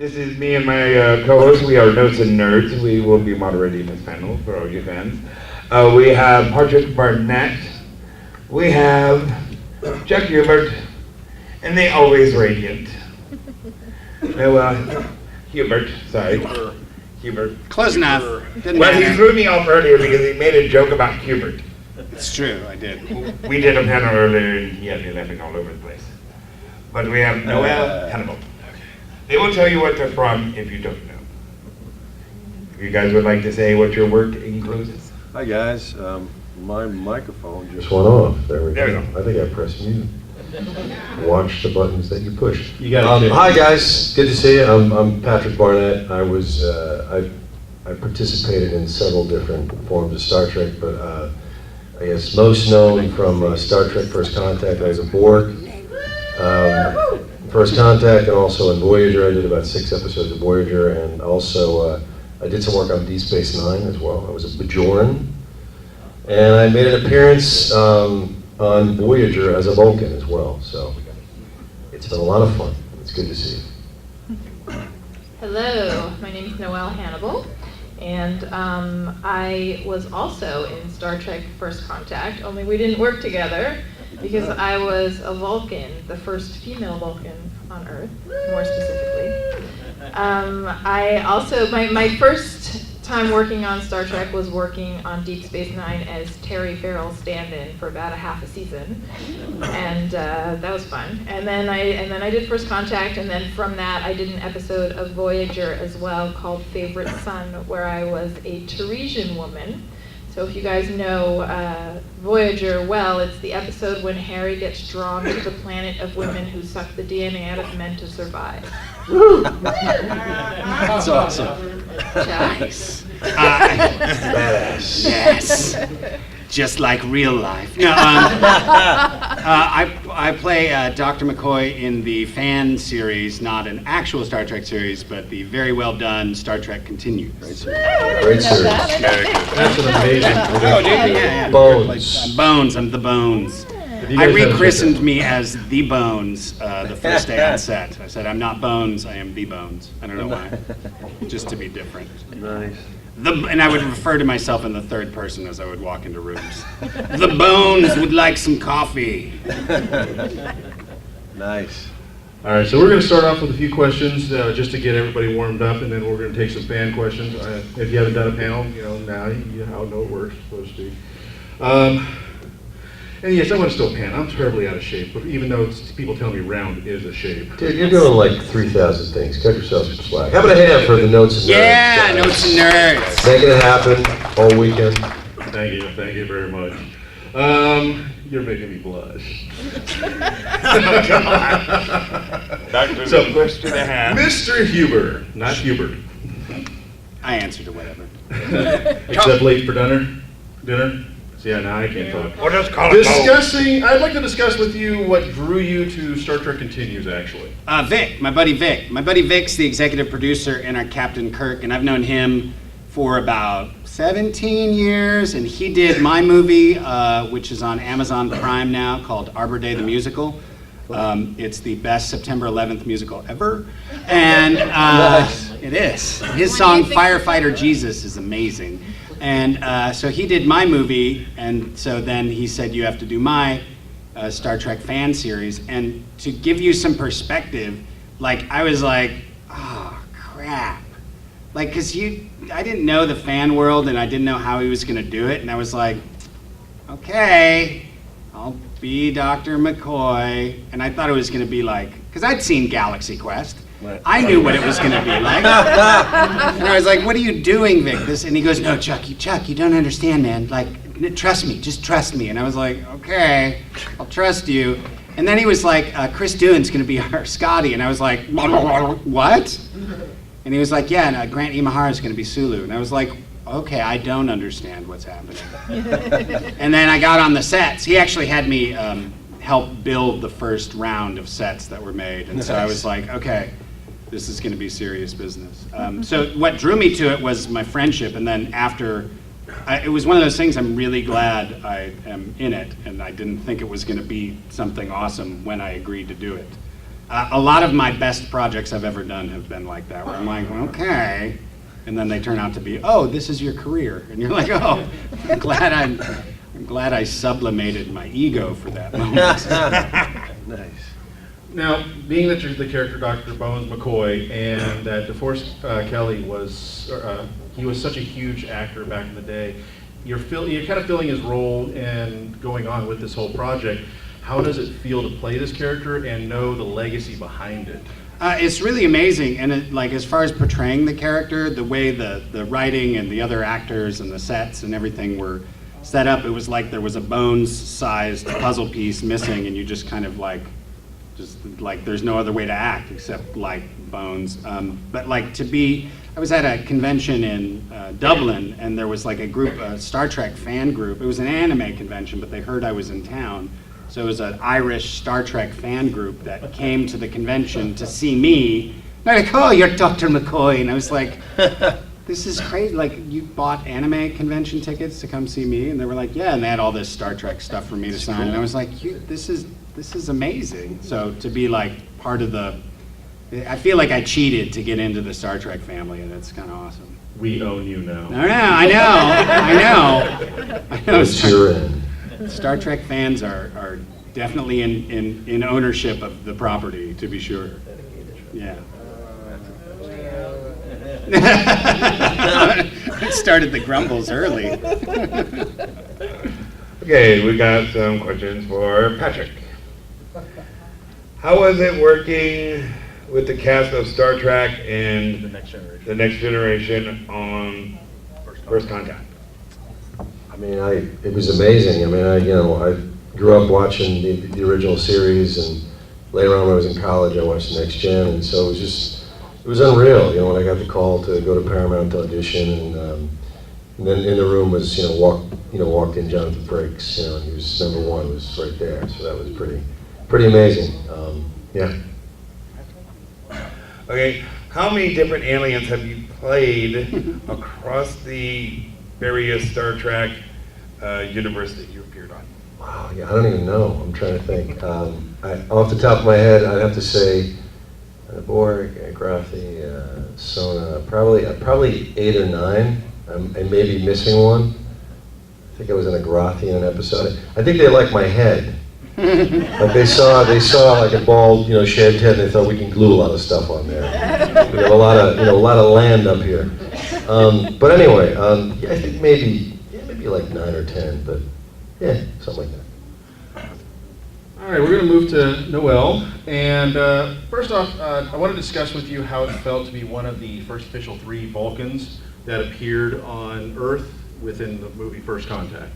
This is me and my co-host. We are Notes and Nerds. We will be moderating this panel for all you fans. We have Patrick Barnitt. We have Chuck Hubert. And the always radiant Noelle Hubert. Sorry. Hubert. Close enough. Well, he threw me off earlier because he made a joke about Hubert. It's true, I did. We did a panel earlier and he had me laughing all over the place. But we have Noelle Hannibal. They will tell you what they're from if you don't know. If you guys would like to say what your work includes. Hi guys, my microphone just went off. There we go. I think I pressed mute. Watch the buttons that you push. You got it. Hi guys, good to see you. I'm Patrick Barnitt. I participated in several different forms of Star Trek, but I guess most known from Star Trek First Contact. I was a Borg. First Contact, and also in Voyager. I did about 6 episodes of Voyager, and also I did some work on Deep Space Nine as well. I was a Bajoran, and I made an appearance on Voyager as a Vulcan as well. So it's been a lot of fun. It's good to see you. Hello, my name is Noelle Hannibal, and I was also in Star Trek First Contact, only we didn't work together because I was a Vulcan, the first female Vulcan on Earth, more specifically. I also, my first time working on Star Trek was working on Deep Space Nine as Terry Farrell's stand-in for about a half a season, and that was fun. And then I did First Contact, and then from that I did an episode of Voyager as well called Favorite Son, where I was a Teresian woman. So if you guys know Voyager well, it's the episode when Harry gets drawn to the planet of women who suck the DNA out of men to survive. That's awesome. Nice. Yes. Just like real life. No, I play Dr. McCoy in the fan series, not an actual Star Trek series, but the very well done Star Trek Continues. Great series. That's an amazing. Oh, dude, yeah. Bones. Bones, I'm the Bones. I rechristened me as the Bones the first day on set. I said, I'm not Bones, I am the Bones. I don't know why. Just to be different. Nice. And I would refer to myself in the third person as I would walk into rooms. The Bones would like some coffee. Nice. All right, so we're going to start off with a few questions just to get everybody warmed up, and then we're going to take some fan questions. If you haven't done a panel, now you know it works, supposed to. And yes, I want to still pan. I'm terribly out of shape, but even though people tell me round is a shape. Dude, you're doing like 3,000 things. Cut yourself some slack. How about a hand for the Notes and Nerds? Yeah, Notes and Nerds. Making it happen all weekend. Thank you very much. You're making me blush. So, question I have. Mr. Huber, not Hubert. I answer to whatever. Except late for dinner? See, yeah, now I can't talk. We'll just call it I'd like to discuss with you what drew you to Star Trek Continues, actually. Vic, my buddy Vic. My buddy Vic's the executive producer in our Captain Kirk, and I've known him for about 17 years, and he did my movie, which is on Amazon Prime now, called Arbor Day the Musical. It's the best September 11th musical ever, and it is. His song Firefighter Jesus is amazing. And so he did my movie, and so then he said, you have to do my Star Trek fan series. And to give you some perspective, like, I was like, oh, crap. Like, because I didn't know the fan world, and I didn't know how he was going to do it, and I was like, okay, I'll be Dr. McCoy. And I thought it was going to be like, because I'd seen Galaxy Quest. Right. I knew what it was going to be like. And I was like, what are you doing, Vic? And he goes, no, Chuck, you don't understand, man. Like, trust me, just trust me. And I was like, okay, I'll trust you. And then he was like, Chris Dune's going to be our Scotty. And I was like, what? And he was like, yeah, and Grant Imahara is going to be Sulu. And I was like, okay, I don't understand what's happening. And then I got on the sets. He actually had me help build the first round of sets that were made. And so I was like, okay, this is going to be serious business. So what drew me to it was my friendship, and then after, it was one of those things. I'm really glad I am in it, and I didn't think it was going to be something awesome when I agreed to do it. A lot of my best projects I've ever done have been like that, where I'm like, well, okay, and then they turn out to be, oh, this is your career, and you're like, oh, I'm glad I sublimated my ego for that moment. Nice. Now, being that you're the character Dr. Bones McCoy, and that DeForest Kelly was, he was such a huge actor back in the day, you're kind of filling his role and going on with this whole project. How does it feel to play this character and know the legacy behind it? It's really amazing, and like as far as portraying the character, the way the writing and the other actors and the sets and everything were set up, it was like there was a Bones-sized puzzle piece missing, and you just kind of like, there's no other way to act except like Bones. But like I was at a convention in Dublin, and there was like a group, a Star Trek fan group. It was an anime convention, but they heard I was in town. So it was an Irish Star Trek fan group that came to the convention to see me. They're like, oh, you're Dr. McCoy. And I was like, this is crazy. Like, you bought anime convention tickets to come see me? And they were like, yeah. And they had all this Star Trek stuff for me to sign. And I was like, this is amazing. So to be like part of I feel like I cheated to get into the Star Trek family, and it's kind of awesome. We own you now. I know. You're in. Star Trek fans are definitely in ownership of the property, to be sure. Yeah. It started the grumbles early. Okay, we got some questions for Patrick. How was it working with the cast of Star Trek and The Next Generation on First Contact? I mean, it was amazing. I mean, I grew up watching the original series, and later on when I was in college, I watched The Next Gen, and so it was unreal. You know, when I got the call to go to Paramount to audition, and then in the room was, walked in Jonathan Frakes, and he was #1, was right there. So that was pretty amazing. Yeah. Okay, how many different aliens have you played across the various Star Trek universe that you appeared on? Wow, yeah, I don't even know. I'm trying to think. Off the top of my head, I'd have to say Borg, Grathi, Sona, probably 8 or 9. I may be missing one. I think I was in a Grathi in an episode. I think they liked my head. Like they saw like a bald, shaved head, and they thought we can glue a lot of stuff on there. We have a lot of land up here. But anyway, I think maybe like 9 or 10, but yeah, something like that. All right, we're going to move to Noelle. And first off, I want to discuss with you how it felt to be one of the first official 3 Vulcans that appeared on Earth within the movie First Contact.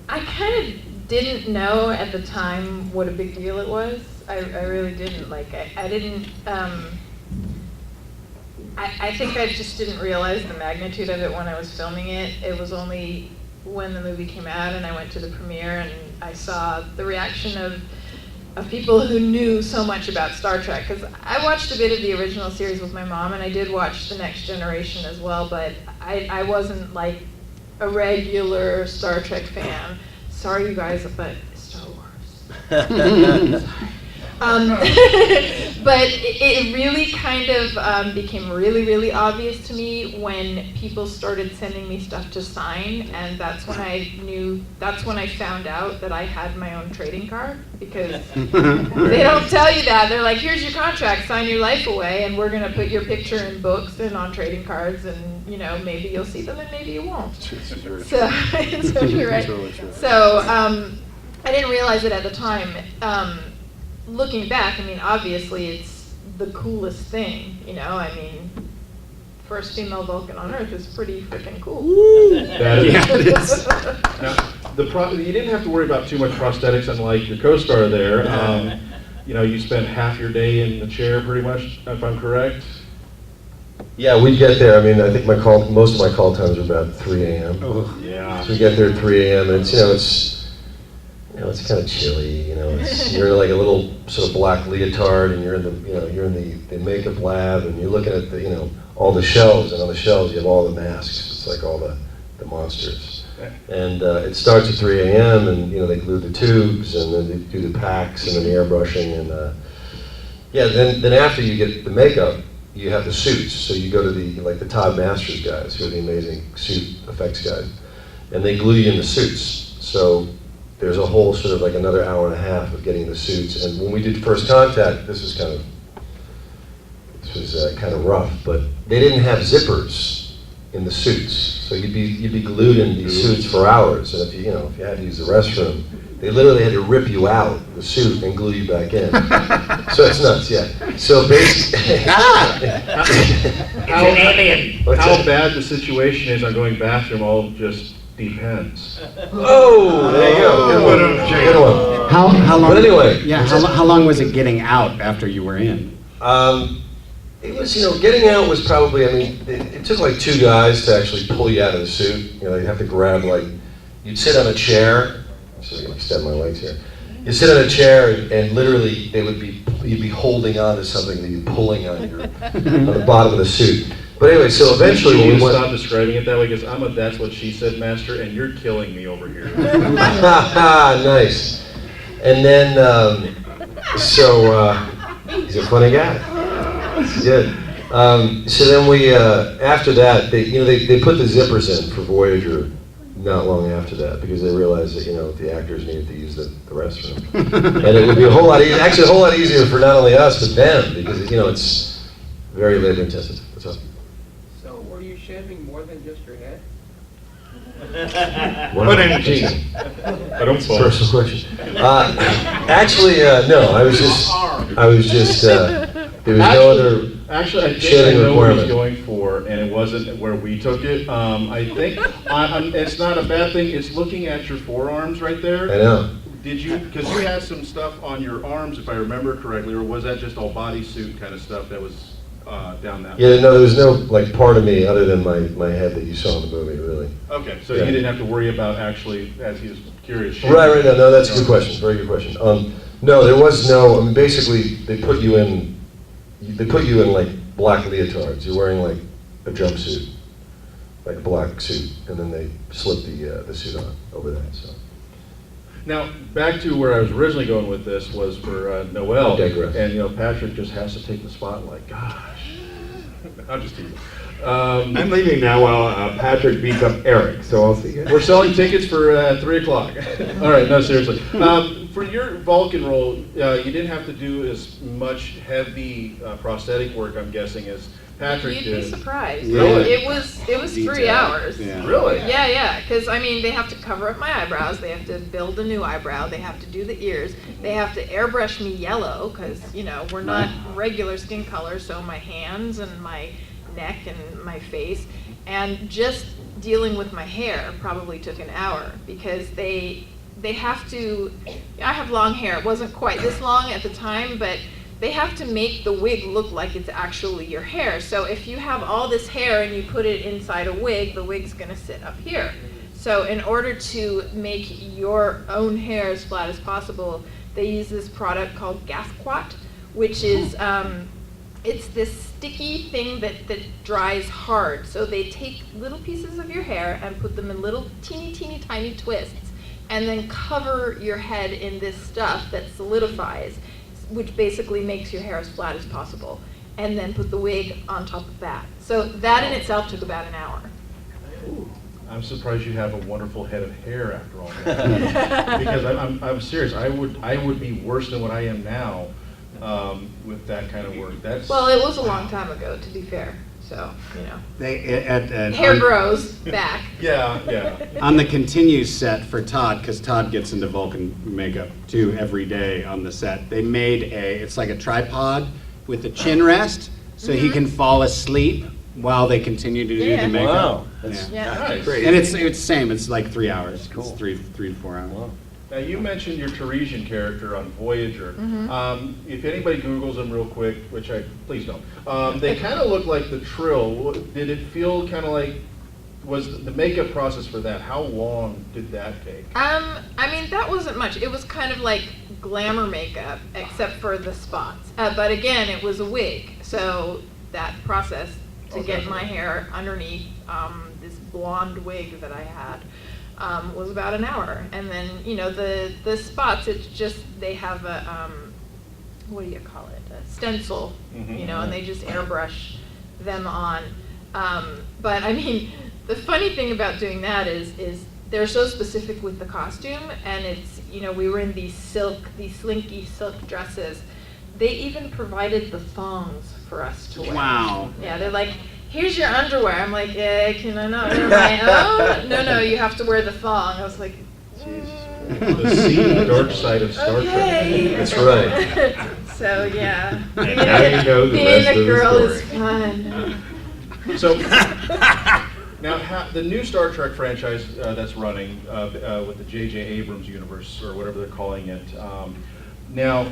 I kind of didn't know at the time what a big deal it was. I really didn't. Like, I didn't, I think I just didn't realize the magnitude of it when I was filming it. It was only when the movie came out and I went to the premiere and I saw the reaction of people who knew so much about Star Trek. Because I watched a bit of the original series with my mom, and I did watch The Next Generation as well, but I wasn't like a regular Star Trek fan. Sorry, you guys, but Star Wars. But it really kind of became really, really obvious to me when people started sending me stuff to sign, and that's when I found out that I had my own trading card, because they don't tell you that. They're like, here's your contract, sign your life away, and we're gonna put your picture in books and on trading cards, and maybe you'll see them and maybe you won't. So it's true, right? So I didn't realize it at the time. Looking back, I mean, obviously it's the coolest thing, first female Vulcan on Earth is pretty freaking cool. That is. Now, you didn't have to worry about too much prosthetics, unlike your co-star there. You spent half your day in the chair, pretty much, if I'm correct. Yeah, we get there. I mean, I think most of my call times are about 3 a.m. Oh, yeah. So we get there at 3 a.m. and it's kind of chilly. You're in like a little sort of black leotard, and you're in the makeup lab, and you're looking at all the shelves, and on the shelves you have all the masks. It's like all the monsters. And it starts at 3 a.m. and they glue the tubes, and then they do the packs, and then the airbrushing, and Yeah, then after you get the makeup, you have the suits. So you go to the Todd Masters guys, who are the amazing suit effects guys, and they glue you in the suits. So there's a whole sort of like another hour and a half of getting the suits. And when we did First Contact, this was kind of rough, but they didn't have zippers in the suits, so you'd be glued in these suits for hours. And if you had to use the restroom, they literally had to rip you out the suit and glue you back in. So it's nuts, yeah. So basically, How bad the situation is on going bathroom all just depends. Oh, there you go. Good one. How long? But anyway, Yeah. How long was it getting out after you were in? It was, getting out was probably, it took like 2 guys to actually pull you out of the suit. You'd have to grab, you'd sit on a chair. So I'm going to extend my legs here. You sit on a chair and literally you'd be holding on to something that you're pulling on the bottom of the suit. But anyway, so eventually when we went... Stop describing it that way, because I'm a that's what she said master, and you're killing me over here. Nice. And then, he's a funny guy. Good. So then we, after that, they put the zippers in for Voyager not long after that, because they realized that, the actors needed to use the restroom. And it would be a whole lot easier for not only us, but them, because, it's very labor intensive. What's up? So were you shaving more than just your head? What energy? I don't fall. Personal question. Actually, no, I was just, there was no other Actually, I think I shaving know what he's requirement. going for, and it wasn't where we took it. I think it's not a bad thing. It's looking at your forearms right there. I know. Did you, because you had some stuff on your arms, if I remember correctly, or was that just all bodysuit kind of stuff that was down that way? Yeah, no, there was no part of me other than my head that you saw in the movie, really. Okay, so Yeah. you didn't have to worry about actually, as he was curious. Right, no, that's a good question, very good question. No, there was no, basically, they put you in like black leotards. You're wearing like a jumpsuit, like a black suit, and then they slip the suit on over that, so. Now, back to where I was originally going with this was for Noelle. I digress. And, Patrick just has to take the spotlight. Gosh. I'm just teasing. I'm leaving now while Patrick beats up Eric, so I'll see you. We're selling tickets for 3 o'clock. All right, no, seriously. For your Vulcan role, you didn't have to do as much heavy prosthetic work, I'm guessing, as Patrick You'd be did. surprised. Really? It was 3 Detail. hours. Yeah. Really? Yeah, because they have to cover up my eyebrows, they have to build a new eyebrow, they have to do the ears, they have to airbrush me yellow, because, we're not regular skin color, so my hands and my neck and my face, and just dealing with my hair probably took an hour, because they have to, I have long hair, it wasn't quite this long at the time, but they have to make the wig look like it's actually your hair. So if you have all this hair and you put it inside a wig, the wig's gonna sit up here. So in order to make your own hair as flat as possible, they use this product called Gasquat, which is, it's this sticky thing that dries hard. So they take little pieces of your hair and put them in little teeny tiny twists, and then cover your head in this stuff that solidifies, which basically makes your hair as flat as possible, and then put the wig on top of that. So that in itself took about an hour. I'm surprised you have a wonderful head of hair after all that. Because I'm serious, I would be worse than what I am now with that kind of work. Well, it was a long time ago, to be fair. So, Hair grows back. Yeah. On the Continue set for Todd, because Todd gets into Vulcan makeup too every day on the set, they made it's like a tripod with a chin rest, so he can fall asleep while they continue to do the makeup. Wow. Yeah. Nice. And it's same, it's like 3 hours. Cool. It's three to 4 hours. Wow. Now, you mentioned your Teresian character on Voyager. If anybody Googles them real quick, which please don't, they kind of look like the Trill. Did it feel kind of like, was the makeup process for that, how long did that take? That wasn't much. It was kind of like glamour makeup, except for the spots. But again, it was a wig. So that process to get my hair underneath this blonde wig that I had was about an hour. And then, the spots, it's just, they have what do you call it, a stencil, Mhm. and they just airbrush them on. But I mean, the funny thing about doing that is they're so specific with the costume, and it's, we were in these slinky silk dresses. They even provided the thongs for us to wear. Wow. Yeah, they're like, here's your underwear. I'm like, can I not wear my own? No, you have to wear the thong. I was like, The seedy dark side of Star okay. Trek. That's right. So yeah, And now you know the being rest a of the girl is story. fun. So, now the new Star Trek franchise that's running with the J.J. Abrams universe, or whatever they're calling it. Now,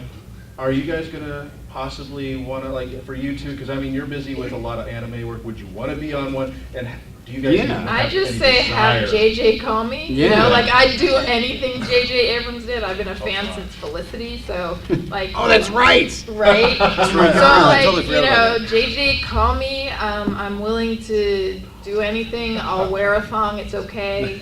are you guys gonna possibly want to, like, for you two? Because I mean, you're busy with a lot of anime work. Would you want to be on one? And do you guys? Yeah. even I have just any say desire? have JJ call me. Yeah. Like I'd do anything JJ Abrams did. I've been a fan since Felicity, so like. Oh, that's right. Right. That's right. So I like, totally forgot about that. JJ call me. I'm willing to do anything. I'll wear a thong. It's okay.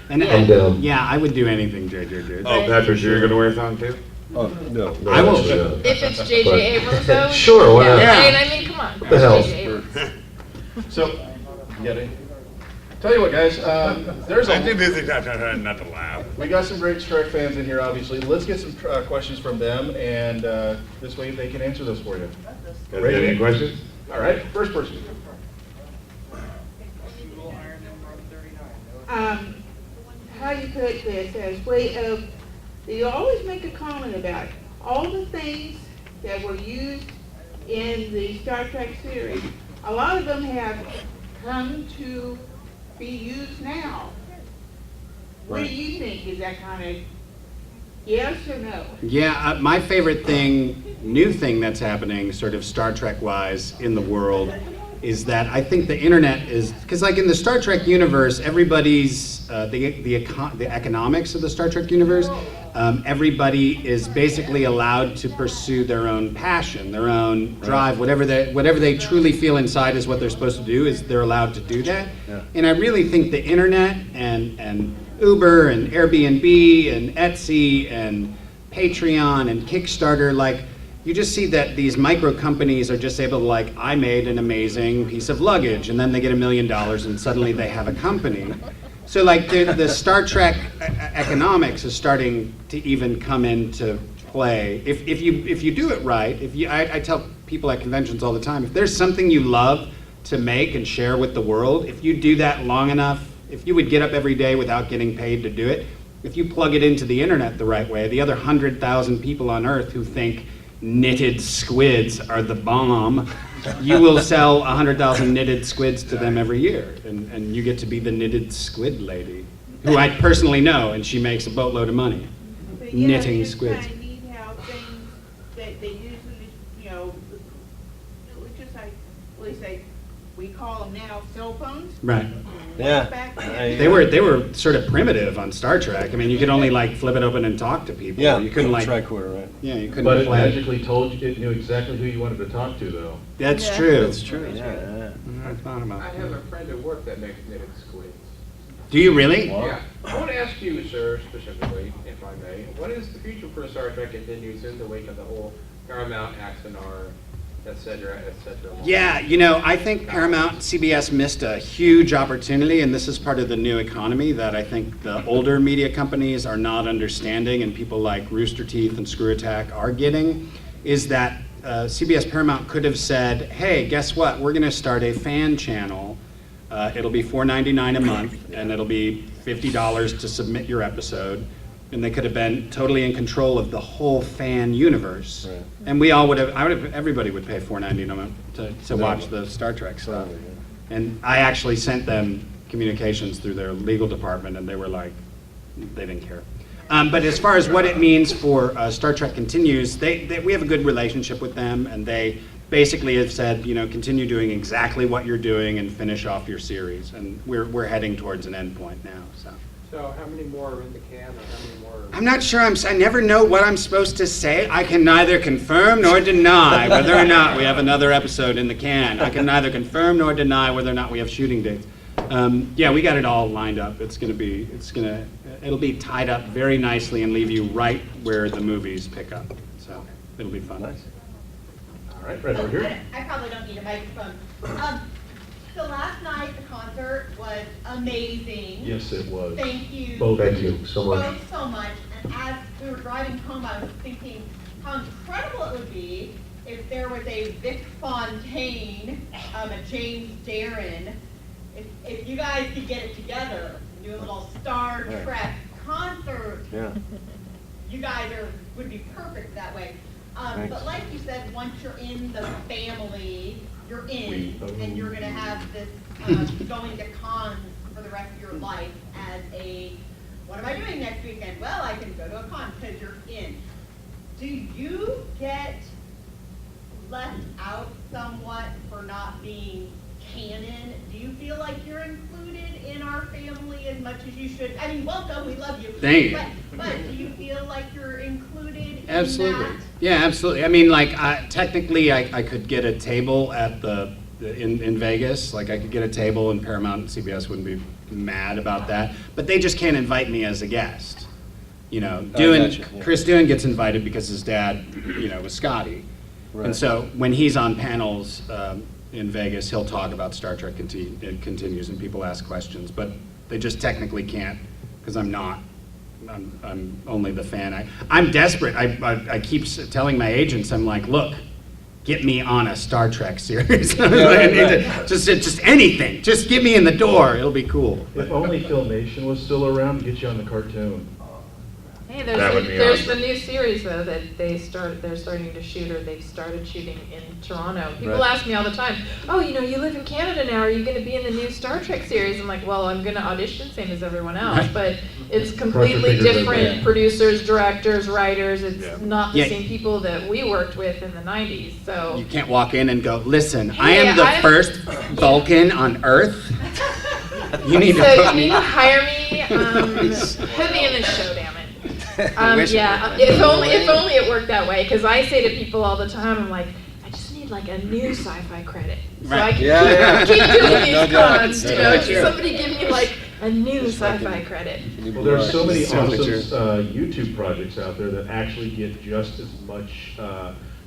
And, yeah, I would do anything, JJ did. Oh, Patrick, you're gonna wear a thong too? Oh, no. I will- actually, no. If it's JJ Abrams though. Sure, why not? Yeah. I mean, come on. the hell? JJ Abrams. So, you got it. Tell you what, guys. There's I'm too a. busy not to laugh. We got some great Trek fans in here, obviously. Let's get some questions from them, and this way they can answer those for you. Guys, got any questions? All right, first person. How you put this as way of, you always make a comment about all the things that were used in the Star Trek series. A lot of them have come to be used now. What do you think? Is that kind of yes or no? Yeah, my favorite new thing that's happening, sort of Star Trek-wise in the world, is that I think the internet is, because like in the Star Trek universe, everybody's, the economics of the Star Trek universe, everybody is basically allowed to pursue their own passion, their own drive, whatever they truly feel inside is what they're supposed to do, is they're allowed to do that. Yeah. And I really think the internet and Uber and Airbnb and Etsy and Patreon and Kickstarter, like, you just see that these micro companies are just able to, like, I made an amazing piece of luggage, and then they get $1 million and suddenly they have a company. So like the Star Trek economics is starting to even come into play. If you do it right, I tell people at conventions all the time, if there's something you love to make and share with the world, if you do that long enough, if you would get up every day without getting paid to do it, if you plug it into the internet the right way, the other 100,000 people on Earth who think knitted squids are the bomb, you will sell 100,000 knitted squids to them every year, and you get to be the knitted squid lady, who I personally know, and she makes a boatload of money. But Knitting it's squids. kind of neat how things that they use, it's just like, what do you say, we call them now cell phones. Right. Yeah. Back then, They were sort of primitive on Star Trek. I mean, you could only like flip it open and talk to people. Yeah. You couldn't like. Tricorder, right? Yeah, you couldn't But it play. magically told you, it knew exactly who you wanted to talk to, though. That's Yeah. true. That's true, yeah. I thought about I that. have a friend at work that makes knitted squids. Do you really? Wow. Yeah. I want to ask you, sir, specifically, if I may, what is the future for Star Trek continues in the wake of the whole Paramount, Axanar, et cetera, et cetera? Yeah, I think Paramount, CBS missed a huge opportunity, and this is part of the new economy that I think the older media companies are not understanding, and people like Rooster Teeth and Screw Attack are getting, is that CBS Paramount could have said, hey, guess what? We're going to start a fan channel. It'll be $4.99 a month, and it'll be $50 to submit your episode. And they could have been totally in control of the whole fan universe. Right. And everybody would pay $4.99 a month to watch the Star Trek stuff. Probably, yeah. And I actually sent them communications through their legal department, and they were like, they didn't care. But as far as what it means for Star Trek Continues, we have a good relationship with them, and they basically have said, continue doing exactly what you're doing and finish off your series. And we're heading towards an end point now. So how many more are in the can, or how many more? I'm not sure. I never know what I'm supposed to say. I can neither confirm nor deny whether or not we have another episode in the can. I can neither confirm nor deny whether or not we have shooting dates. Yeah, we got it all lined up. It'll be tied up very nicely and leave you right where the movies pick up. So it'll be fun. Nice. All right, right over here. I probably don't need a microphone. So last night, the concert was amazing. Yes, it was. Thank you. Both of Thank you so much. Both so much. And as we were driving home, I was thinking how incredible it would be if there was a Vic Fontaine, a James Darren, if you guys could get it together, and do a little Star Trek concert. Yeah. You guys would be perfect that way. But like you said, once you're in the family, you're in, and you're gonna have this going to cons for the rest of your life as what am I doing next weekend? Well, I can go to a con because you're in. Do you get left out somewhat for not being canon? Do you feel like you're included in our family as much as you should? I mean, welcome, we love you. Thank you. But do you feel like you're included in Absolutely. that? Yeah, absolutely. I mean, like, technically, I could get a table at in Vegas. Like, I could get a table, and Paramount and CBS wouldn't be mad about that. But they just can't invite me as a guest. You know, gotcha, yeah. Chris Doohan gets invited because his dad, was Scotty. Right. And so when he's on panels in Vegas, he'll talk about Star Trek continues, and people ask questions. But they just technically can't, because I'm not. I'm only the fan. I'm desperate. I keep telling my agents, I'm like, look, get me on a Star Trek series. Just anything. Just get me in the door. It'll be cool. If only Filmation was still around, get you on the cartoon. Hey, That would be there's awesome. the new series though that they're starting to shoot, or they've started shooting in Toronto. People Right. ask me all the time, oh, you live in Canada now, are you going to be in the new Star Trek series? I'm like, well, I'm going to audition same as everyone else, Right. but it's completely fingers in, different yeah. producers, directors, writers. It's Yeah. not the Yeah. same people that we worked with in the 90s. So You can't walk in and go, listen, I Hey, am the I'm- first Vulcan on Earth. You need to so put you me. need to hire me. Put me in the show, damn it. Wish- Yeah, if only it worked that way. Because I say to people all the time, I'm like, I just need like a new sci-fi credit, so I Right. can Yeah, keep doing No these doubt. cons. No doubt. Somebody give me like a new sci-fi credit. Well, there's so many So awesome true. YouTube projects out there that actually get just as much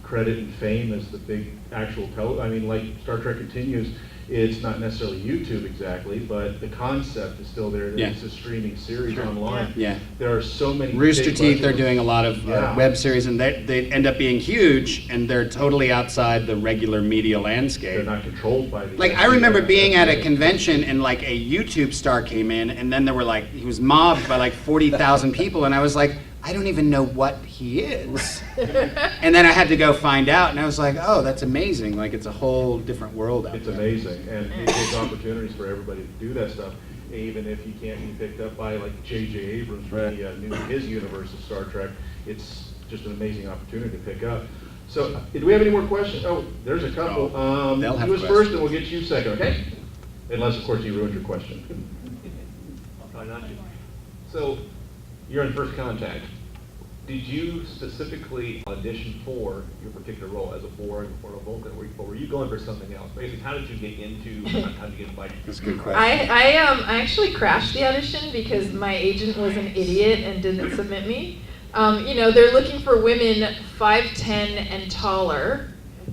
credit and fame as the big actual I mean, like Star Trek Continues, it's not necessarily YouTube exactly, but the concept is still there. Yeah. It's a streaming series online. Yeah. There are so many. Rooster big Teeth are budget- doing a lot of Yeah. web series, and they end up being huge, and they're totally outside the regular media landscape. They're not controlled by the. Like, I remember being at a convention and like a YouTube star came in, and then there were like, he was mobbed by like 40,000 people, and I was like, I don't even know what he is. And then I had to go find out, and I was like, oh, that's amazing. Like, it's a whole different world out It's there. amazing, and it gives opportunities for everybody to do that stuff, even if you can't be picked up by like J.J. Abrams for Right. his universe of Star Trek. It's just an amazing opportunity to pick up. So, do we have any more questions? Oh, there's a couple. Oh, they'll have You was questions. first, and we'll get you second, okay? Unless, of course, you ruined your question. I'll try not to. So, you're in First Contact. Did you specifically audition for your particular role as a Borg or a Vulcan, or were you going for something else? Basically, how did you get into, how did you get invited? That's a good question. I actually crashed the audition because my agent was an idiot and didn't submit me. They're looking for women 5'10" and taller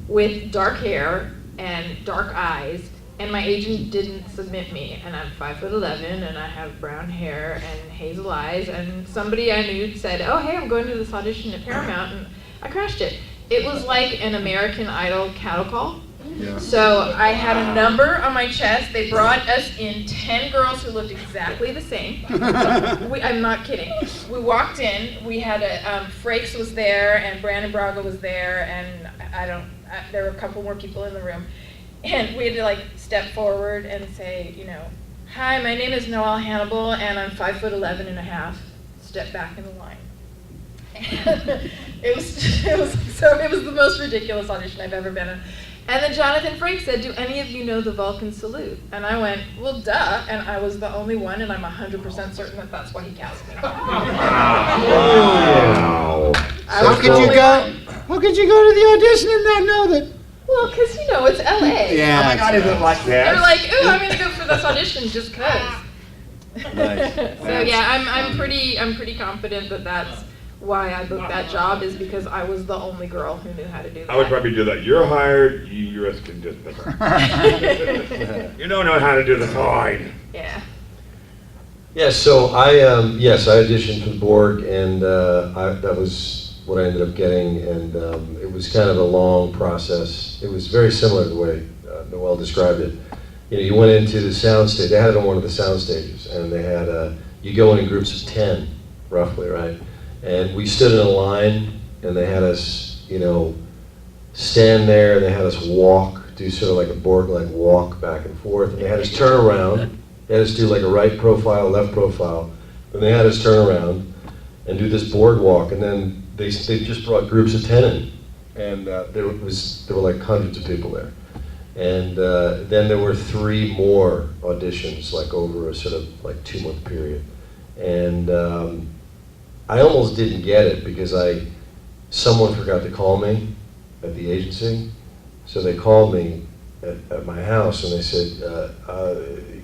with dark hair and dark eyes, and my agent didn't submit me. And I'm 5'11", and I have brown hair and hazel eyes, and somebody I knew said, oh, hey, I'm going to this audition at Paramount, and I crashed it. It was like an American Idol cattle call. Yeah. So I had a number on my chest. They brought us in 10 girls who looked exactly the same. I'm not kidding. We walked in. We had Frakes was there, and Brandon Braga was there, and there were a couple more people in the room. And we had to like step forward and say, hi, my name is Noelle Hannibal, and I'm 5'11" and a half. Step back in the line. And it was the most ridiculous audition I've ever been in. And then Jonathan Frakes said, do any of you know the Vulcan salute? And I went, well, duh. And I was the only one, and I'm 100% certain that that's why he cast me. Wow. I was the only one. How could you go to the audition and not know that? Well, because, you know, it's LA. Yeah. Oh my God, is it like They're this? like, ooh, I'm gonna go for this audition just cause. Nice. So yeah, I'm pretty confident that that's why I booked that job, is because I was the only girl who knew how to do that. I would probably do that. You're hired, you rest can just You don't know how to do the fine. Yeah. Yeah, so I auditioned for the Borg, and that was what I ended up getting, and it was kind of a long process. It was very similar to the way Noelle described it. You know, you went into the sound stage. They had it on one of the sound stages, and they had you go in groups of 10, roughly, right? And we stood in a line, and they had us, you know, stand there, and they had us walk, do sort of like a Borg-like walk back and forth, and they had us turn around. They had us do like a right profile, left profile, and they had us turn around and do this board walk, and then they just brought groups of 10 in, and there were like hundreds of people there. And then there were 3 more auditions, like over a sort of like 2-month period. And I almost didn't get it because someone forgot to call me at the agency. So they called me at my house and they said,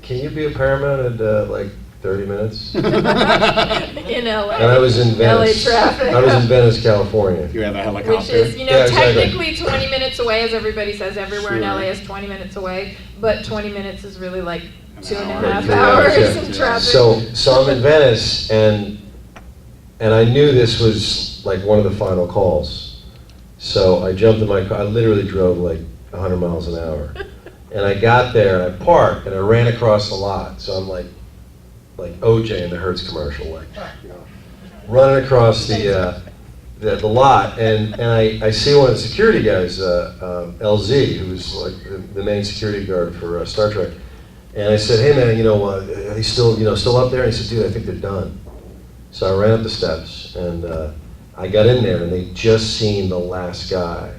can you be a paramount at like 30 minutes? In LA. And I was in Venice. LA traffic. I was in Venice, California. You have a helicopter. Which is, you know, Yeah, exactly. technically 20 minutes away, as everybody says. Everywhere in Sure. LA is 20 minutes away, but 20 minutes is really like An 2.5 hour. hours Yeah. in traffic. So I'm in Venice, and I knew this was like one of the final calls. So I jumped in my car. I literally drove like 100 miles an hour, and I got there and I parked and I ran across the lot. So I'm like OJ in the Hertz commercial, like, you know, running across the lot, and I see one of the security guys, LZ, who's like the main security guard for Star Trek, and I said, hey man, you know, he's still up there? And he said, dude, I think they're done. So I ran up the steps, and I got in there, and they just seen the last guy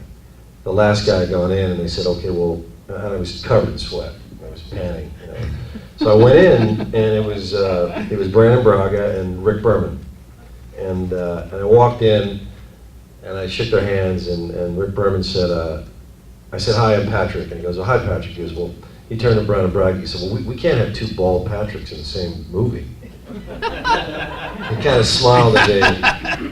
gone in, and they said, okay, well, and I was covered in sweat, I was panting, you know. So I went in, and it was Brandon Braga and Rick Berman, and I walked in, and I shook their hands, and Rick Berman said, I said, hi, I'm Patrick, and he goes, oh, hi, Patrick. He goes, well, he turned to Brandon Braga, he said, well, we can't have 2 bald Patricks in the same movie. He kind of smiled at me,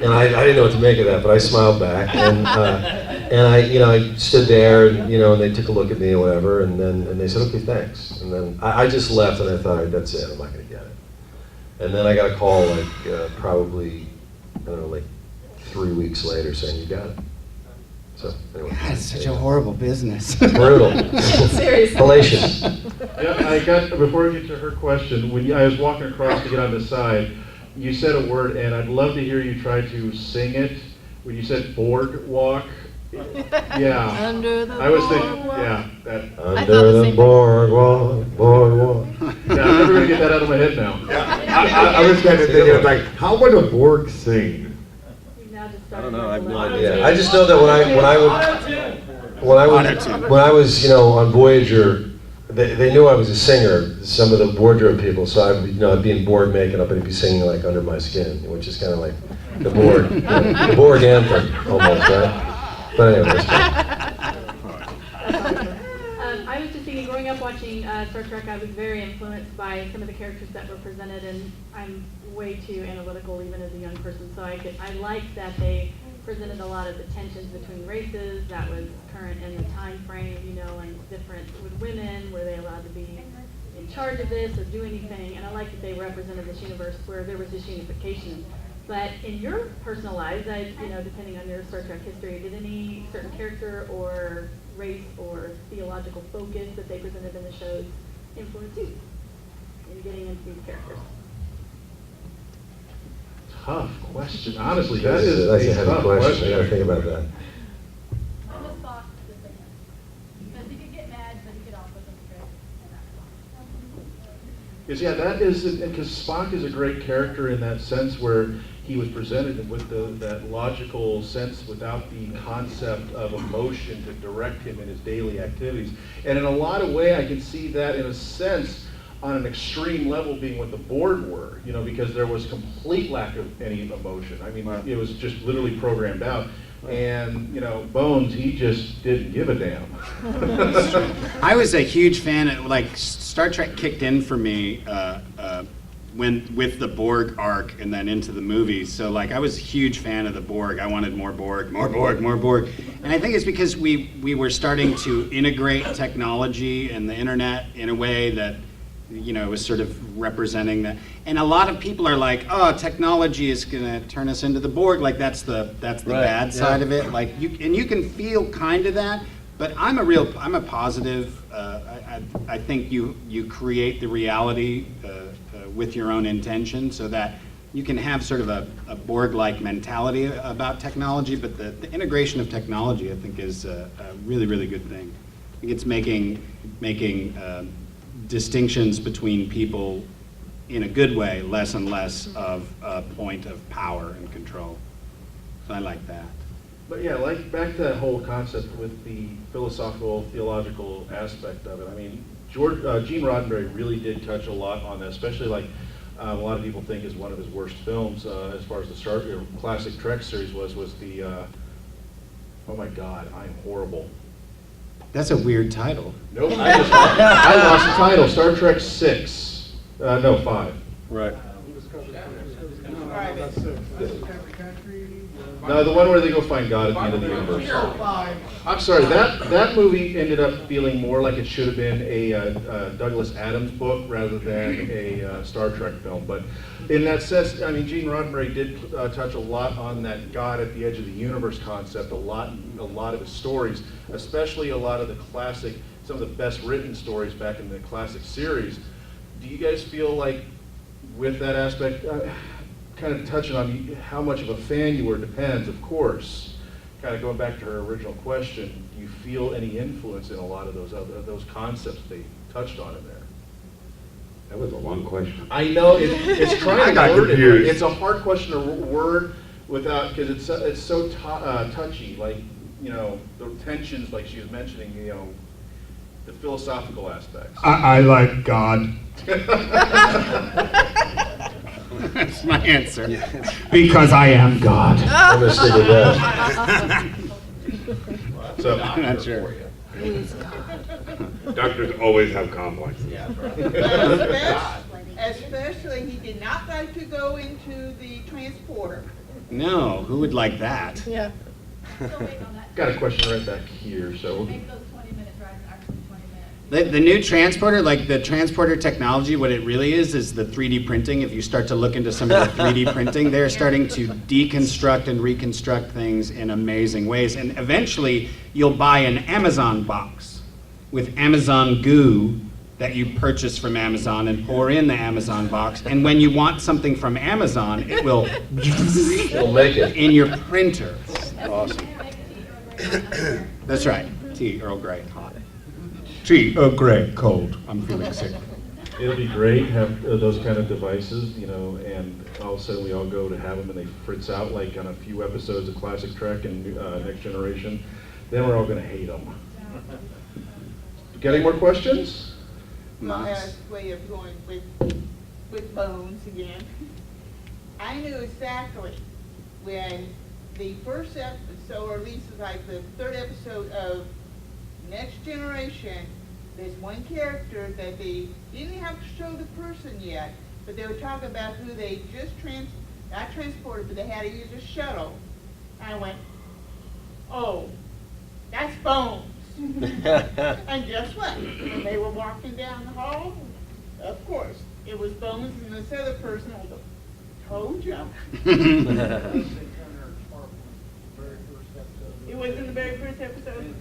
and I didn't know what to make of that, but I smiled back, and I stood there, and and they took a look at me or whatever, and they said, okay, thanks, and then I just left, and I thought, all right, that's it, I'm not going to get it. And then I got a call probably, I don't know, like 3 weeks later saying, you got it. So anyway. God, it's such a horrible business. Brutal. Seriously. Hellacious. Yeah, before I get to her question, I was walking across to get on the side, you said a word, and I'd love to hear you try to sing it. When you said boardwalk, yeah. Under the I was thinking, boardwalk. yeah, that. Under the boardwalk. Yeah, I'm never gonna get that out of my head now. I was kind of thinking, like, how would a Borg sing? I don't know, I have no idea. Yeah, I just know that when I was on Voyager, they knew I was a singer. Some of the wardrobe people, so I'd be in Borg makeup and I'd be singing like "Under My Skin," which is kind of like the Borg, the Borg anthem almost, right? But anyway. I was just thinking, growing up watching Star Trek, I was very influenced by some of the characters that were presented, and I'm way too analytical even as a young person, so I liked that they presented a lot of the tensions between races that was current in the time frame, and different with women, were they allowed to be in charge of this or do anything, and I liked that they represented this universe where there was this unification. But in your personal lives, depending on your Star Trek history, did any certain character or race or theological focus that they presented in the shows influence you in getting into these characters? Tough question. Honestly, that is That's a a heavy tough question. I question. gotta think about that. I'm a Spock defender. Because he could get mad, but he could also be great. Yes, yeah, that is, because Spock is a great character in that sense where he was presented with that logical sense without the concept of emotion to direct him in his daily activities. And in a lot of ways, I can see that in a sense on an extreme level being what the Borg were, because there was complete lack of any emotion. I mean, it was just literally programmed out. And, you know, Bones, he just didn't give a damn. I was a huge fan of, like, Star Trek kicked in for me when with the Borg arc and then into the movies. So, like, I was a huge fan of the Borg. I wanted more Borg, more Borg, more Borg. And I think it's because we were starting to integrate technology and the internet in a way that, you know, was sort of representing that. And a lot of people are like, oh, technology is going to turn us into the Borg. Like, that's the bad side of it. Like, you can feel kind of that. But I'm a positive. I think you create the reality with your own intention, so that you can have sort of a Borg-like mentality about technology. But the integration of technology, I think, is a really, really good thing. I think it's making distinctions between people in a good way less and less of a point of power and control. So I like that. But yeah, like back to that whole concept with the philosophical, theological aspect of it. I mean, Gene Roddenberry really did touch a lot on that, especially like a lot of people think is one of his worst films as far as the classic Trek series was the, oh my God, I'm horrible. That's a weird title. Nope, I lost the title, Star Trek 6, no, 5. Right. No, the one where they go find God at the end of the universe. I'm sorry, that movie ended up feeling more like it should have been a Douglas Adams book rather than a Star Trek film. But in that sense, I mean, Gene Roddenberry did touch a lot on that God at the edge of the universe concept, a lot of his stories, especially a lot of the classic, some of the best written stories back in the classic series. Do you guys feel like with that aspect, kind of touching on how much of a fan you were depends, of course. Kind of going back to her original question, do you feel any influence in a lot of those concepts they touched on in there? That was a long question. I know it's trying to got word it. confused. It's a hard question to word without, because it's so touchy. Like, you know, the tensions, like she was mentioning, you know, the philosophical aspects. I like God. That's my answer. Because I am God. I'm gonna stick with that. So I'm not sure. Doctors always have complexes. Especially, he did not like to go into the transporter. No, who would like that? Yeah. Still waiting on that. got a question right back here, so. Make those 20-minute rides actually 20 minutes. The new transporter, like the transporter technology, what it really is the 3D printing. If you start to look into some of the 3D printing, they're starting to deconstruct and reconstruct things in amazing ways. And eventually, you'll buy an Amazon box with Amazon goo that you purchase from Amazon and pour in the Amazon box. And when you want something from Amazon, it will We'll make it. in your printer. Awesome. That's right. Tea, Earl Grey, hot. Tea, Earl Grey, cold. I'm feeling sick. It'll be great to have those kind of devices, you know, and all of a sudden we all go to have them and they fritz out like on a few episodes of Classic Trek and Next Generation. Then we're all going to hate them. Got any more questions? My way of going with Bones again. I knew exactly when the first episode, or at least like the third episode of Next Generation, there's one character that they didn't have to show the person yet, but they were talking about who they just not transported, but they had to use a shuttle. And I went, oh, that's Bones. And guess what? When they were walking down the hall, of course, it was Bones and this other person. I go, told you. It was in the very first episode?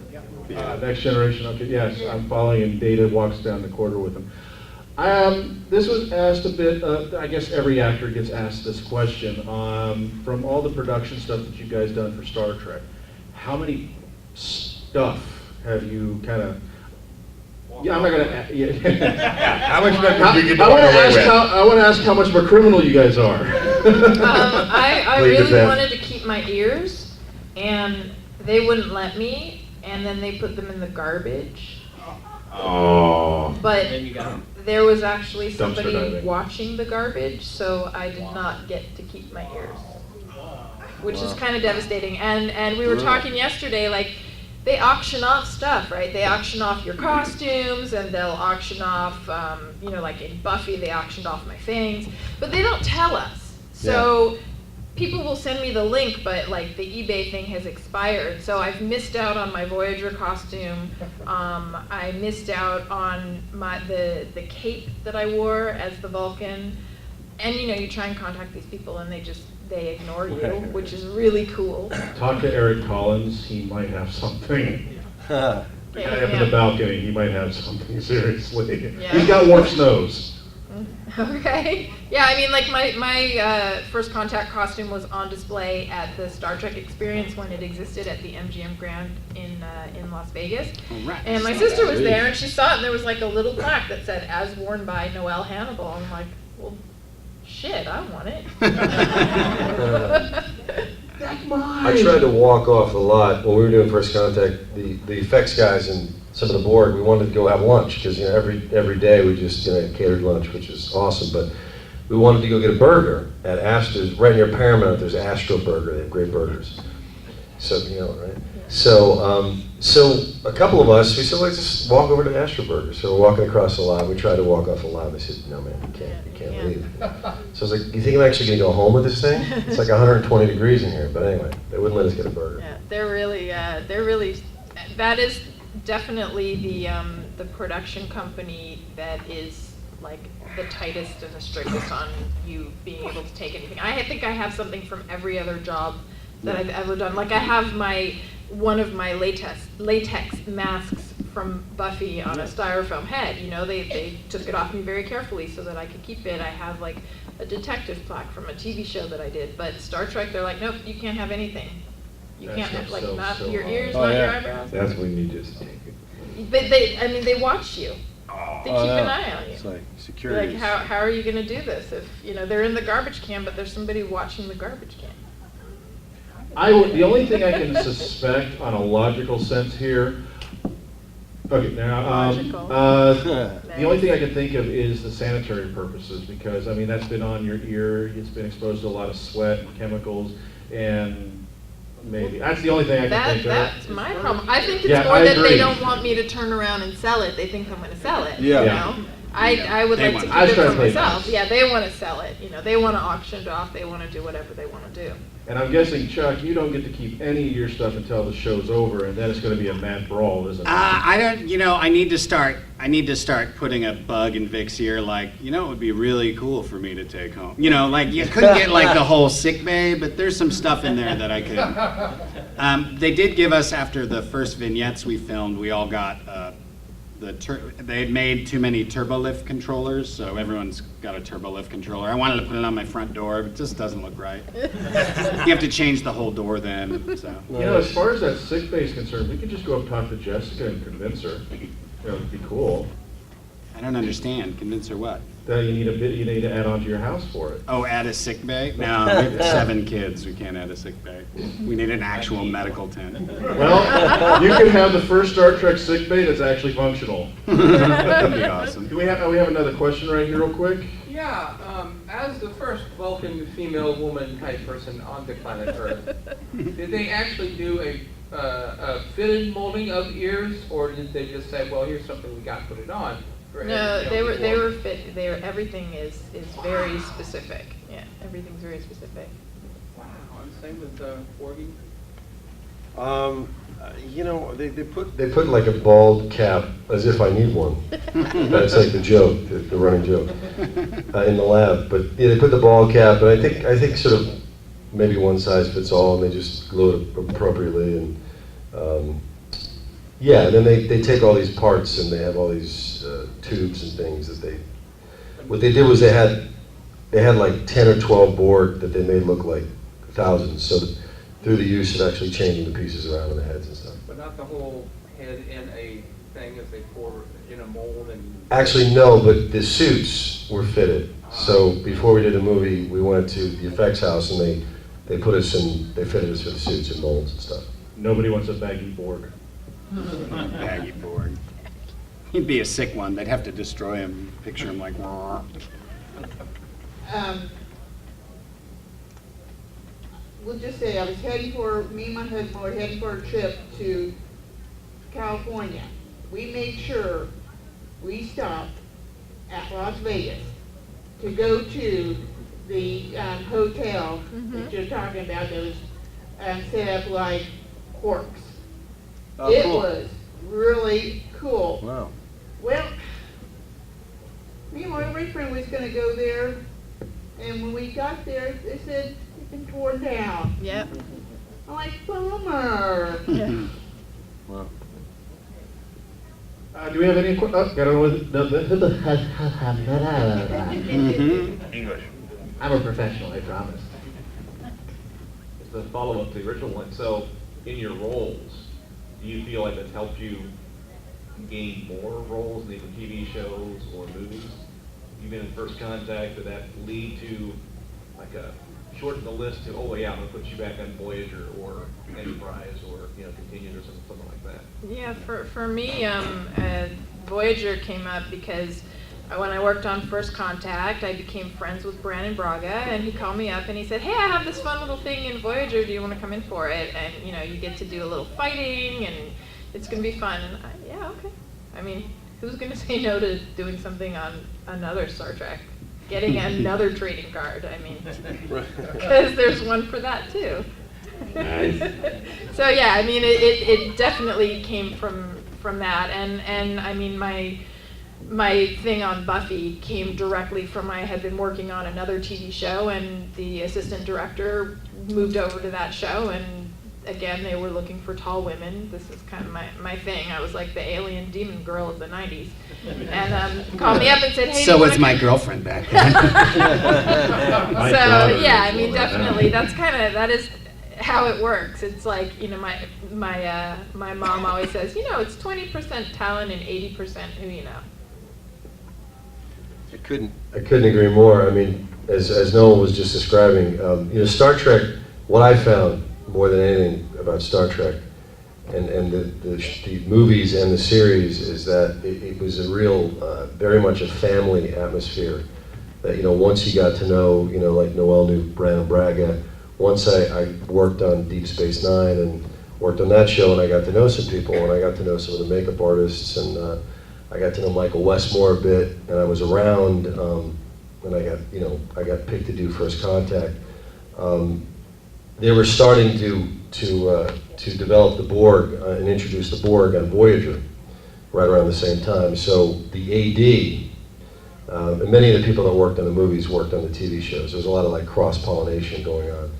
Next Generation, okay, yes, I'm following, and Data walks down the corridor with him. This was asked a bit, I guess every actor gets asked this question. From all the production stuff that you guys done for Star Trek, how many stuff have you kind of, yeah, I'm not going to, yeah. How much stuff did you get I want to away ask with? I want to ask how much of a criminal you guys are. I Leave it really there. wanted to keep my ears, and they wouldn't let me, and then they put them in the garbage. Oh. But there was actually Dumpster somebody diving. watching the garbage, so I did not get to keep my ears. which is Wow. kind of devastating. And we were talking yesterday, like, they auction off stuff, right? They auction off your costumes, and they'll auction off, you know, like in Buffy, they auctioned off my things, but they don't tell us. So people will send me the link, but like the eBay thing has expired, so I've missed out on my Voyager costume. I missed out on the cape that I wore as the Vulcan, and you know, you try and contact these people, and they ignore you, which is really cool. Talk to Eric Collins, he might have something. The guy up in Yeah. the balcony, he might have something, seriously. Yeah. He's got Warp's nose. Okay. Yeah, I mean, like my first contact costume was on display at the Star Trek Experience when it existed at the MGM Grand in Las Vegas. All right. And my sister was there, and she saw it, and there was like a little plaque that said, "As worn by Noelle Hannibal." I'm like, well, shit, I want it. That's mine. I tried to walk off the lot when we were doing First Contact. The effects guys and some of the board, we wanted to go have lunch because you know every day we just catered lunch, which is awesome. But we wanted to go get a burger at Astor's. Right near Paramount, there's Astro Burger. They have great burgers. So you know, right? So so a couple of us, we said, let's just walk over to Astro Burger. So we're walking across the lot. We tried to walk off the lot. They said, no man, you can't leave. So I was like, you think I'm actually going to go home with this thing? It's like 120 degrees in here. But anyway, they wouldn't let us get a burger. Yeah, they're really, that is definitely the production company that is like the tightest and the strictest on you being able to take anything. I think I have something from every other job that I've ever done. Like I have one of my latex masks from Buffy on a styrofoam head. You know, they took it off me very carefully so that I could keep it. I have like a detective plaque from a TV show that I did. But Star Trek, they're like, nope, you can't have anything. You can't have, like, not your ears, not your eyebrows. That's when you just take it. But they watch you. They keep an eye on you. It's like security. Like, how are you gonna do this if, you know, they're in the garbage can, but there's somebody watching the garbage can? The only thing I can suspect on a logical sense here, okay, now, the only thing I can think of is the sanitary purposes, because, I mean, that's been on your ear, it's been exposed to a lot of sweat and chemicals, and maybe, that's the only thing I can think of. That's my problem. I think it's Yeah, more I that they agree. don't want me to turn around and sell it. They think I'm gonna sell it, Yeah. you Yeah. know? I would They like to want keep it. it for I was trying to play myself. nice. Yeah, they wanna sell it, you know, they wanna auction it off, they wanna do whatever they wanna do. And I'm guessing, Chuck, you don't get to keep any of your stuff until the show's over, and then it's gonna be a mad brawl, isn't it? I don't, you know, I need to start putting a bug in Vic's ear, like, you know, it would be really cool for me to take home. You know, like, you couldn't get like the whole sick bay, but there's some stuff in there that I could. They did give us, after the first vignettes we filmed, we all got, they had made too many turbolift controllers, so everyone's got a turbolift controller. I wanted to put it on my front door, but it just doesn't look right. You have to change the whole door then, so. You know, as far as that sick bay is concerned, we could just go up talk to Jessica and convince her. You know, it'd be cool. I don't understand. Convince her what? That you need to add on to your house for it. Oh, add a sick bay? No, we have 7 kids. We can't add a sick bay. We need an actual medical tent. Well, you can have the first Star Trek sick bay that's actually functional. That'd be awesome. Do we have another question right here real quick? Yeah, as the first Vulcan female woman type person on the planet Earth, did they actually do a fitted molding of ears, or did they just say, well, here's something we got, put it on? No, they were fit, everything is very specific. Yeah, everything's very specific. Wow, and same with Porgy? You know, they put like a bald cap, as if I need one. That's like the joke, the running joke, in the lab. But yeah, they put the bald cap, and I think sort of maybe one size fits all, and they just glue it appropriately. And yeah, and then they take all these parts, and they have all these tubes and things that what they did was they had like 10 or 12 board that they made look like thousands. So through the use of actually changing the pieces around in the heads and stuff. But not the whole head in a thing as they pour in a mold and... Actually, no, but the suits were fitted. So before we did the movie, we went to the effects house and they put us in, they fitted us with the suits and molds and stuff. Nobody wants a baggy Borg. Baggy Borg. He'd be a sick one. They'd have to destroy him. Picture him like, we'll just say I was me and my husband were heading for a trip to California. We made sure we stopped at Las Vegas to go to the hotel that you're talking about that was set up like corks. Oh, It cool. was really cool. Wow. Well, me and my boyfriend was gonna go there, and when we got there, they said it's been torn down. Yep. I'm like, bummer. Wow. Do we have any, English. I'm a professional, I promise. It's a follow-up to the original one. So, in your roles, do you feel like that's helped you gain more roles in either TV shows or movies? You've been in First Contact, did that lead to like a shorten the list to, oh yeah, I'm gonna put you back on Voyager or Enterprise or Continued or something like that? Yeah, for me, Voyager came up because when I worked on First Contact, I became friends with Brandon Braga, and he called me up and he said, hey, I have this fun little thing in Voyager, do you want to come in for it? And you get to do a little fighting, and it's going to be fun. And yeah, okay. I mean, who's going to say no to doing something on another Star Trek? Getting another trading card, I mean, because there's one for that too. Nice. So yeah, I mean, it definitely came from that, and I mean, my thing on Buffy came directly from I had been working on another TV show, and the assistant director moved over to that show, and again, they were looking for tall women. This is kind of my thing. I was like the alien demon girl of the 90s. And called me up and said, hey, So was my girlfriend back then. So yeah, I mean, definitely, that is how it works. It's like, my mom always says, it's 20% talent and 80% who you know. I couldn't agree more. I mean, as Noel was just describing, Star Trek, what I found more than anything about Star Trek and the movies and the series is that it was a real, very much a family atmosphere. That, once you got to know, like Noelle knew Brandon Braga, once I worked on Deep Space Nine and worked on that show, and I got to know some people, and I got to know some of the makeup artists, and I got to know Michael Westmore a bit, and I was around, and I got picked to do First Contact. They were starting to develop the Borg and introduce the Borg on Voyager right around the same time. So the AD, and many of the people that worked on the movies worked on the TV shows. There was a lot of like cross-pollination going on.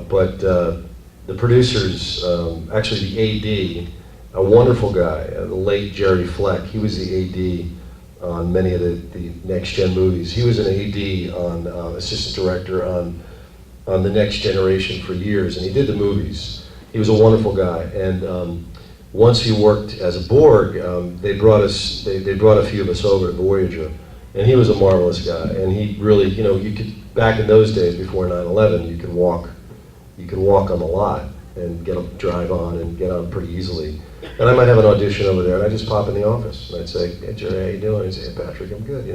But the producers, actually the AD, a wonderful guy, the late Jerry Fleck, he was the AD on many of the Next Gen movies. He was an AD on, assistant director on The Next Generation for years, and he did the movies. He was a wonderful guy, and once he worked as a Borg, they brought a few of us over to Voyager, and he was a marvelous guy, and he really, you could, back in those days before 9/11, you could walk on the lot and drive on and get on pretty easily. And I might have an audition over there, and I just pop in the office, and I'd say, hey Jerry, how you doing? He'd say, hey Patrick, I'm good.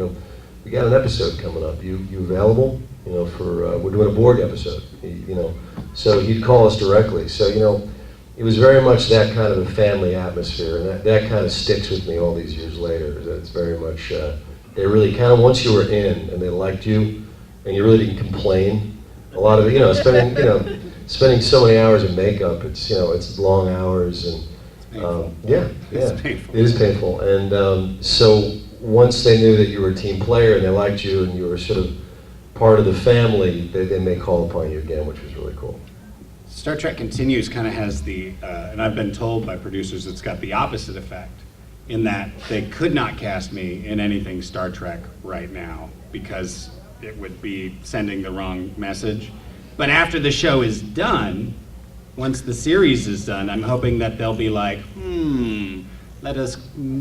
We got an episode coming up. You available? We're doing a Borg episode. So he'd call us directly. So it was very much that kind of a family atmosphere, and that kind of sticks with me all these years later. It's very much they really kind of, once you were in and they liked you, and you really didn't complain. A lot of spending so many hours in makeup. It's long hours and. It's painful. It is painful, and so once they knew that you were a team player and they liked you and you were sort of part of the family, they may call upon you again, which was really cool. Star Trek Continues kind of has the, and I've been told by producers it's got the opposite effect, in that they could not cast me in anything Star Trek right now because it would be sending the wrong message. But after the show is done, once the series is done, I'm hoping that they'll be like, let us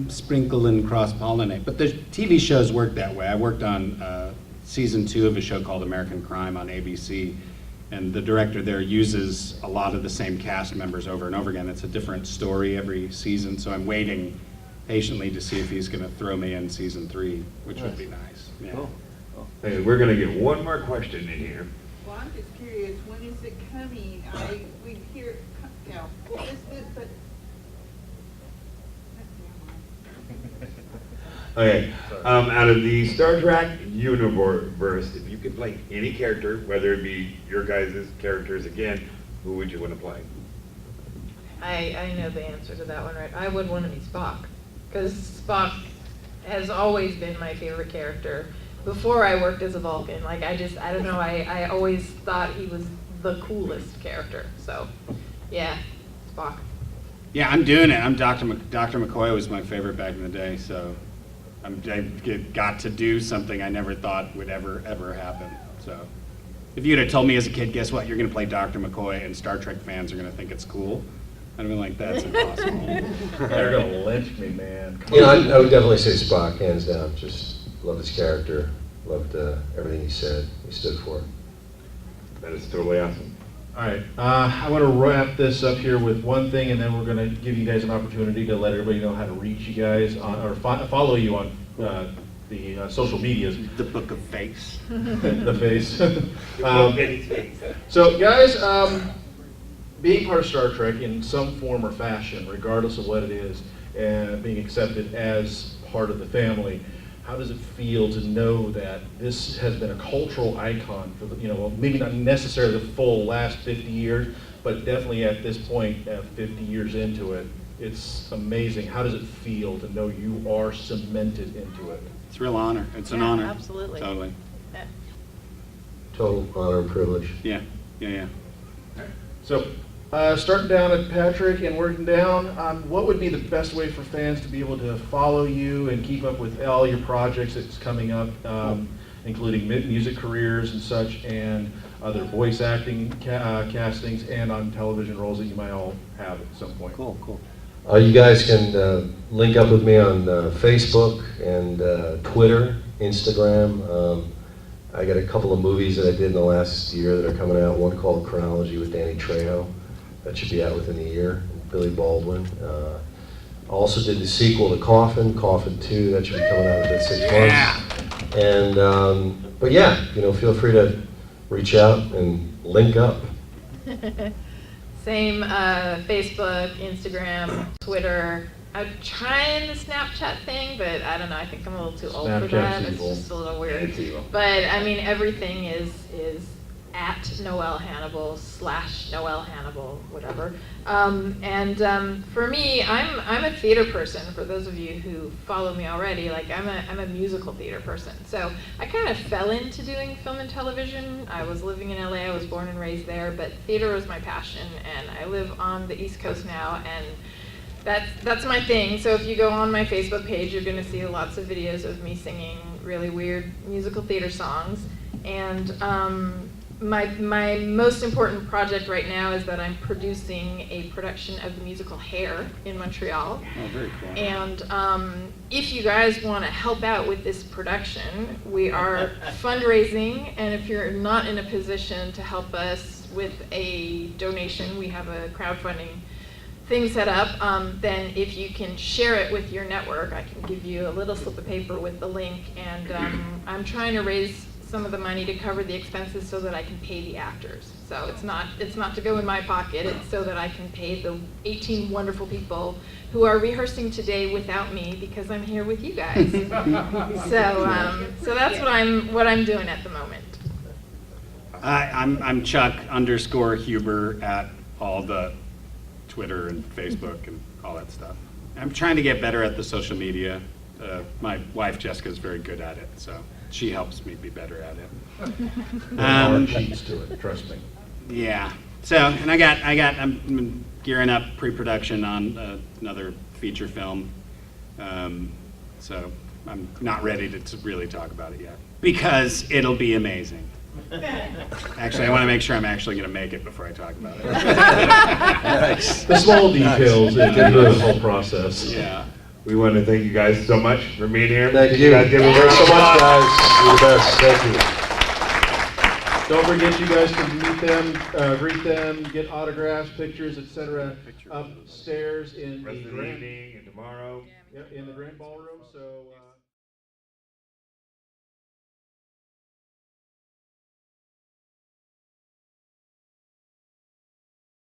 sprinkle and cross-pollinate. But the TV shows work that way. I worked on season 2 of a show called American Crime on ABC, and the director there uses a lot of the same cast members over and over again. It's a different story every season, so I'm waiting patiently to see if he's going to throw me in season 3, which would be nice. Yeah. Cool. Hey, we're going to get one more question in here. Well, I'm just curious, when is it coming? We hear, you know, but. Okay, out of the Star Trek universe, if you could play any character, whether it be your guys' characters again, who would you want to play? I know the answer to that one, right? I would want to be Spock, because Spock has always been my favorite character. Before I worked as a Vulcan, like I don't know, I always thought he was the coolest character. So, yeah, Spock. Yeah, I'm doing it. Dr. McCoy was my favorite back in the day, so I got to do something I never thought would ever happen. So, if you'd have told me as a kid, guess what, you're going to play Dr. McCoy, and Star Trek fans are going to think it's cool, I'd have been like, that's impossible. They're gonna lynch me, man. Come You know, on. I would definitely say Spock, hands down. Just loved his character, loved everything he said, he stood for. That is totally awesome. All right, I want to wrap this up here with one thing, and then we're going to give you guys an opportunity to let everybody know how to reach you guys on, or follow you on the social medias. The Book of Face. The face. So, guys, being part of Star Trek in some form or fashion, regardless of what it is, and being accepted as part of the family, how does it feel to know that this has been a cultural icon for the, you know, maybe not necessarily the full last 50 years, but definitely at this point, 50 years into it, it's amazing. How does it feel to know you are cemented into it? It's a real honor. It's an Yeah, honor. absolutely. Totally. Yeah. Total honor and privilege. Yeah. So, starting down at Patrick and working down, what would be the best way for fans to be able to follow you and keep up with all your projects that's coming up, including music careers and such, and other voice acting castings, and on television roles that you might all have at some point? Cool. You guys can link up with me on Facebook and Twitter, Instagram. I got a couple of movies that I did in the last year that are coming out. One called Chronology with Danny Trejo. That should be out within a year. Billy Baldwin. Also did the sequel to Coffin 2. That should be coming out within 6 months. And but yeah, you know, feel free to reach out and link up. Same, Facebook, Instagram, Twitter. I'm trying the Snapchat thing, but I don't know, I think I'm a little too old for that. Snapchat's It's evil. just a little weird. It's evil. But I mean, everything is at Noelle Hannibal / Noelle Hannibal, whatever. For me, I'm a theater person. For those of you who follow me already, like I'm a musical theater person. So I kind of fell into doing film and television. I was living in LA. I was born and raised there, but theater was my passion, and I live on the East Coast now, and that's my thing. So if you go on my Facebook page, you're going to see lots of videos of me singing really weird musical theater songs. And my most important project right now is that I'm producing a production of the musical Hair in Montreal. Oh, very cool. And if you guys want to help out with this production, we are fundraising, and if you're not in a position to help us with a donation, we have a crowdfunding thing set up, then if you can share it with your network, I can give you a little slip of paper with the link, and I'm trying to raise some of the money to cover the expenses so that I can pay the actors. So it's not to go in my pocket, it's so that I can pay the 18 wonderful people who are rehearsing today without me because I'm here with you guys. So that's what I'm doing at the moment. I'm Chuck _Huber at all the Twitter and Facebook and all that stuff. I'm trying to get better at the social media. My wife Jessica is very good at it, so she helps me be better at it. There are cheats to it, trust me. Yeah. So, and I'm gearing up pre-production on another feature film. So I'm not ready to really talk about it yet because it'll be amazing. Actually, I want to make sure I'm actually going to make it before I talk about it. The small details in the whole process. Yeah. We want to thank you guys so much for being here. Thank you. guys give a Thank round you so of much, applause. guys. You're the best. Thank you. Don't forget, you guys can meet them, greet them, get autographs, pictures, etc. upstairs in Rest the of the grand, evening and tomorrow. in the grand ballroom. So.